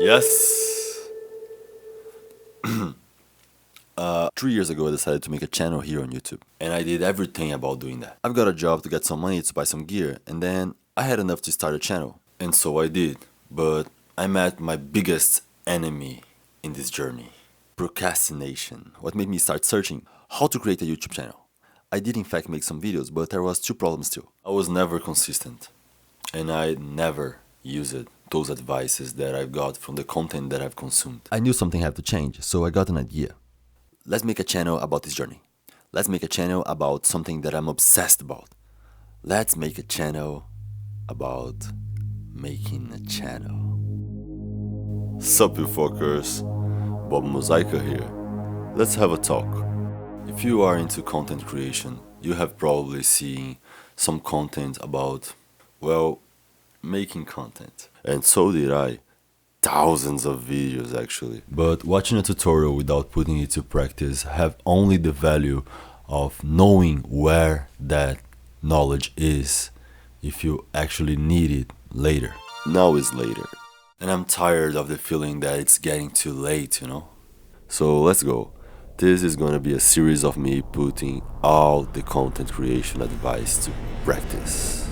Yes. 3 years ago I decided to make a channel here on YouTube, and I did everything about doing that. I've got a job to get some money to buy some gear, and then I had enough to start a channel. And so I did, but I met my biggest enemy in this journey. Procrastination. What made me start searching how to create a YouTube channel. I did in fact make some videos, but there was two problems still. I was never consistent, and I never used those advices that I've got from the content that I've consumed. I knew something had to change, so I got an idea. Let's make a channel about this journey. Let's make a channel about something that I'm obsessed about. Let's make a channel about making a channel. Sup you fuckers, Bob Mosaica here. Let's have a talk. If you are into content creation, you have probably seen some content about, well, making content. And so did I. Thousands of videos actually. But watching a tutorial without putting it to practice have only the value of knowing where that knowledge is if you actually need it later. Now is later. And I'm tired of the feeling that it's getting too late, you know? So let's go. This is gonna be a series of me putting all the content creation advice to practice.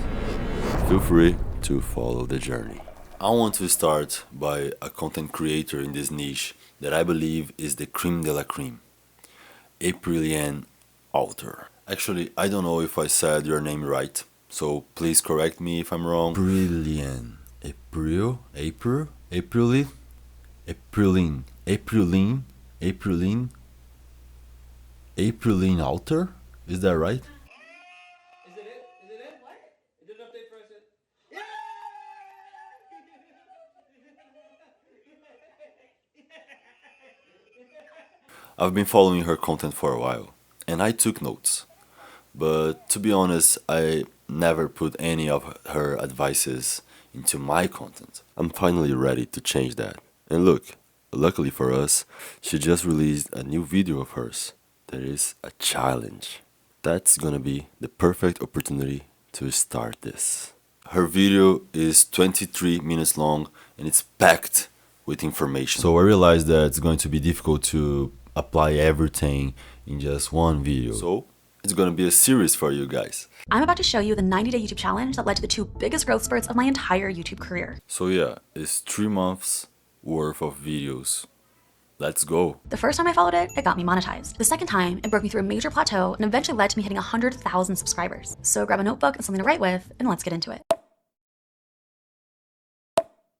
Feel free to follow the journey. I want to start by a content creator in this niche that I believe is the creme de la creme. Aprilynne author. Actually, I don't know if I said your name right, so please correct me if I'm wrong. Aprilynne. Aprilynne author? Is that right? Is it it? Is it it? What? It did an update for us. Yeah! I've been following her content for a while, and I took notes. But to be honest, I never put any of her advices into my content. I'm finally ready to change that. And look, luckily for us, she just released a new video of hers. There is a challenge. That's gonna be the perfect opportunity to start this. Her video is 23 minutes long and it's packed with information. So I realized that it's going to be difficult to apply everything in just one video. So it's gonna be a series for you guys. I'm about to show you the 90-day YouTube challenge that led to the two biggest growth spurts of my entire YouTube career. So yeah, it's 3 months worth of videos. Let's go. The first time I followed it, it got me monetized. The second time, it broke me through a major plateau and eventually led to me hitting 100,000 subscribers. So grab a notebook and something to write with, and let's get into it.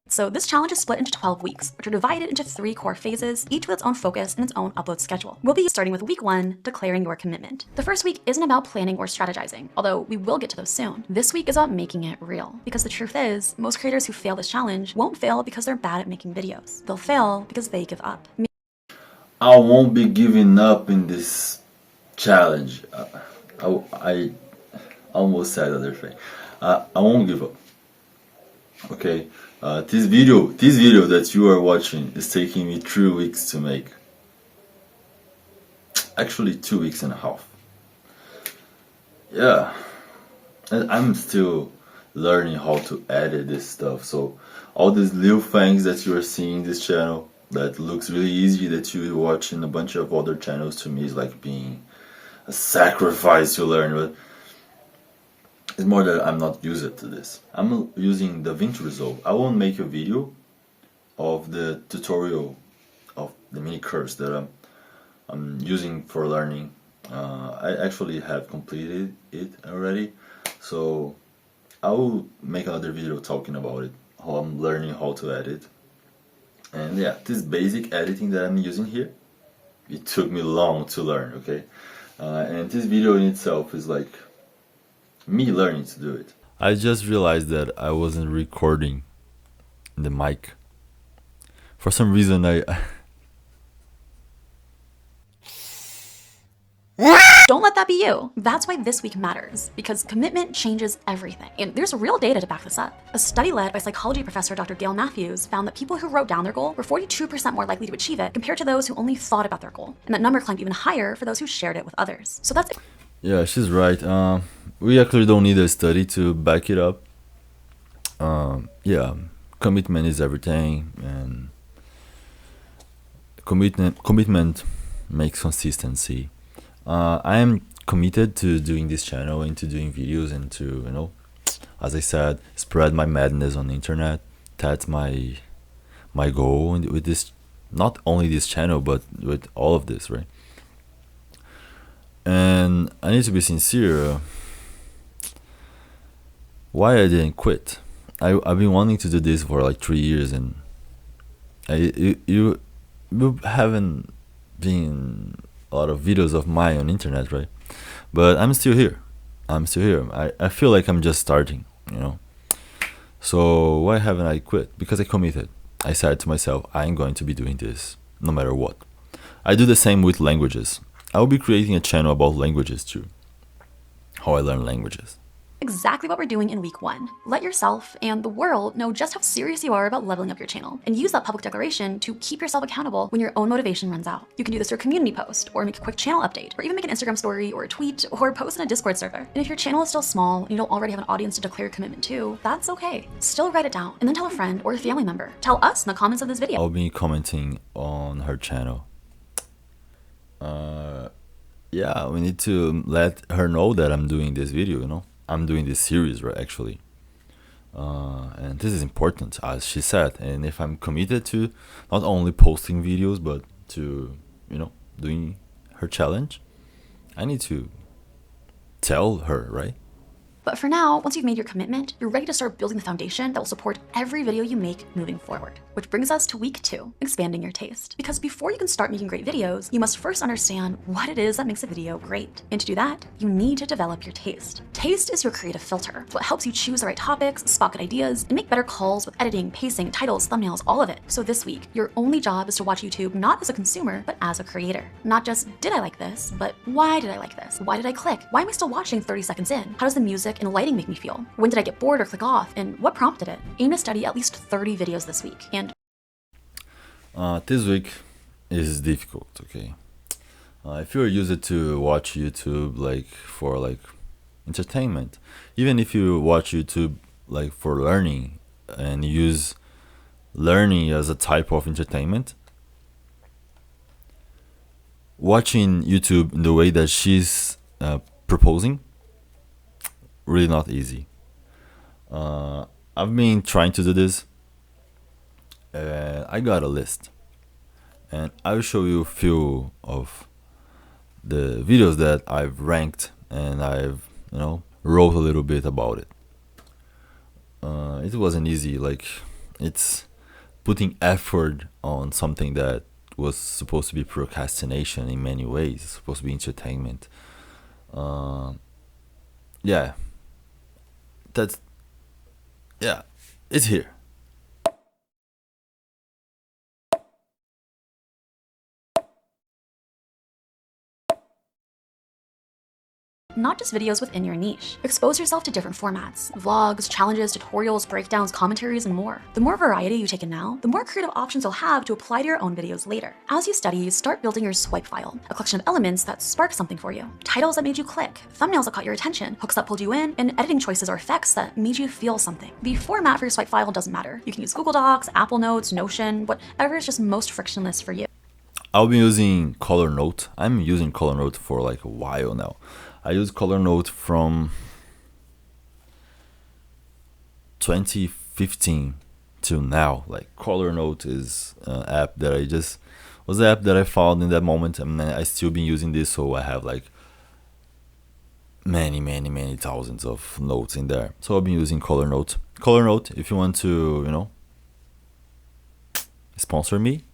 So this challenge is split into 12 weeks, which are divided into 3 core phases, each with its own focus and its own upload schedule. We'll be starting with week 1, declaring your commitment. The first week isn't about planning or strategizing, although we will get to those soon. This week is about making it real, because the truth is, most creators who fail this challenge won't fail because they're bad at making videos. They'll fail because they give up. I won't be giving up in this challenge. I almost said other thing. I won't give up. Okay, this video that you are watching is taking me 3 weeks to make. Actually 2 weeks and a half. Yeah, and I'm still learning how to edit this stuff. So all these little things that you are seeing in this channel that looks really easy that you watch in a bunch of other channels, to me is like being a sacrifice to learn, but it's more that I'm not used to this. I'm using DaVinci Resolve. I won't make a video of the tutorial of the mini course that I'm using for learning. I actually have completed it already, so I will make another video talking about it, how I'm learning how to edit. And yeah, this basic editing that I'm using here, it took me long to learn, okay? And this video in itself is like me learning to do it. I just realized that I wasn't recording the mic. For some reason Don't let that be you. That's why this week matters, because commitment changes everything. And there's real data to back this up. A study led by psychology professor Dr. Gail Matthews found that people who wrote down their goal were 42% more likely to achieve it compared to those who only thought about their goal. And that number climbed even higher for those who shared it with others. So that's... Yeah, she's right. We actually don't need a study to back it up. Yeah, commitment is everything, and Commitment makes consistency. I am committed to doing this channel and to doing videos and to, as I said, spread my madness on the internet. That's my goal with this, not only this channel, but with all of this, right? And I need to be sincere. Why I didn't quit? I've been wanting to do this for like 3 years, and you haven't been a lot of videos of mine on internet, right? But I'm still here. I feel like I'm just starting. So why haven't I quit? Because I committed. I said to myself, I'm going to be doing this no matter what. I do the same with languages. I will be creating a channel about languages too. How I learn languages. Exactly what we're doing in week 1. Let yourself and the world know just how serious you are about leveling up your channel, and use that public declaration to keep yourself accountable when your own motivation runs out. You can do this through a community post, or make a quick channel update, or even make an Instagram story or a tweet, or post in a Discord server. And if your channel is still small and you don't already have an audience to declare commitment to, that's okay. Still write it down and then tell a friend or a family member. Tell us in the comments of this video. I'll be commenting on her channel. Yeah, we need to let her know that I'm doing this video. I'm doing this series, right, actually. And this is important, as she said. And if I'm committed to not only posting videos, but to, doing her challenge, I need to tell her, right? But for now, once you've made your commitment, you're ready to start building the foundation that will support every video you make moving forward. Which brings us to week 2, expanding your taste. Because before you can start making great videos, you must first understand what it is that makes a video great. And to do that, you need to develop your taste. Taste is your creative filter. It's what helps you choose the right topics, spot good ideas, and make better calls with editing, pacing, titles, thumbnails, all of it. So this week, your only job is to watch YouTube not as a consumer, but as a creator. Not just, did I like this, but why did I like this? Why did I click? Why am I still watching 30 seconds in? How does the music and lighting make me feel? When did I get bored or click off? And what prompted it? Aim to study at least 30 videos this week. And this week is difficult, okay? If you're used to watch YouTube for entertainment, even if you watch YouTube for learning and use learning as a type of entertainment, watching YouTube in the way that she's proposing, really not easy. I've been trying to do this. I got a list, and I will show you a few of the videos that I've ranked, and I've wrote a little bit about it. It wasn't easy. It's putting effort on something that was supposed to be procrastination in many ways. It's supposed to be entertainment. Yeah, it's here. not just videos within your niche. Expose yourself to different formats, vlogs, challenges, tutorials, breakdowns, commentaries, and more. The more variety you take in now, the more creative options you'll have to apply to your own videos later. As you study, start building your swipe file, a collection of elements that spark something for you. Titles that made you click, thumbnails that caught your attention, hooks that pulled you in, and editing choices or effects that made you feel something. The format for your swipe file doesn't matter. You can use Google Docs, Apple Notes, Notion, whatever is just most frictionless for you. I'll be using Color Note. I'm using Color Note for like a while now. I use Color Note from 2015 till now. Like Color Note is an app that I found in that moment, and I still been using this, so I have like many thousands of notes in there. So I've been using Color Note. Color Note, if you want to, sponsor me,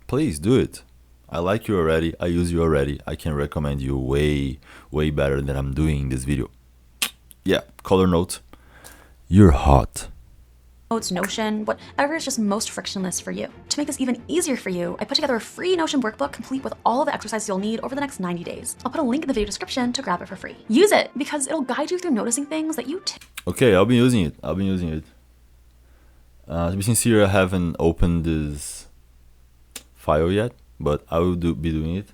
please do it. I like you already. I use you already. I can recommend you way better than I'm doing in this video. Yeah, Color Note. You're hot. Notes, Notion, whatever is just most frictionless for you. To make this even easier for you, I put together a free Notion workbook complete with all of the exercises you'll need over the next 90 days. I'll put a link in the video description to grab it for free. Use it because it'll guide you through noticing things that you Okay, I'll be using it. To be sincere, I haven't opened this file yet, but I will be doing it.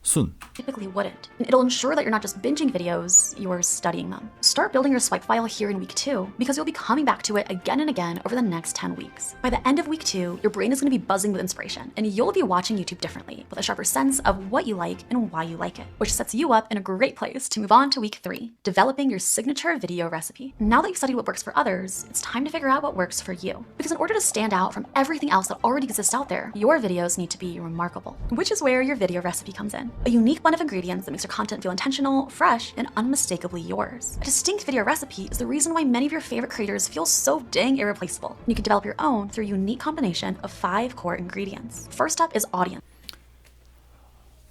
soon. Typically wouldn't. And it'll ensure that you're not just binging videos, you're studying them. Start building your swipe file here in week 2 because you'll be coming back to it again and again over the next 10 weeks. By the end of week 2, your brain is going to be buzzing with inspiration and you'll be watching YouTube differently with a sharper sense of what you like and why you like it, which sets you up in a great place to move on to week 3, developing your signature video recipe. Now that you've studied what works for others, it's time to figure out what works for you. Because in order to stand out from everything else that already exists out there, your videos need to be remarkable, which is where your video recipe comes in. A unique blend of ingredients that makes your content feel intentional, fresh, and unmistakably yours. A distinct video recipe is the reason why many of your favorite creators feel so dang irreplaceable. You can develop your own through a unique combination of 5 core ingredients. First up is audience.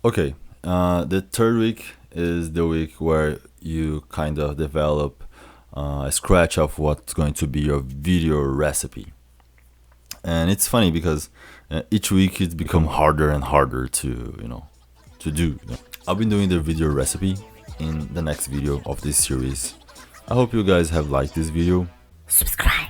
Okay, the third week is the week where you kind of develop a scratch of what's going to be your video recipe. And it's funny because each week it's become harder and harder to do. I'll be doing the video recipe in the next video of this series. I hope you guys have liked this video. Subscribe.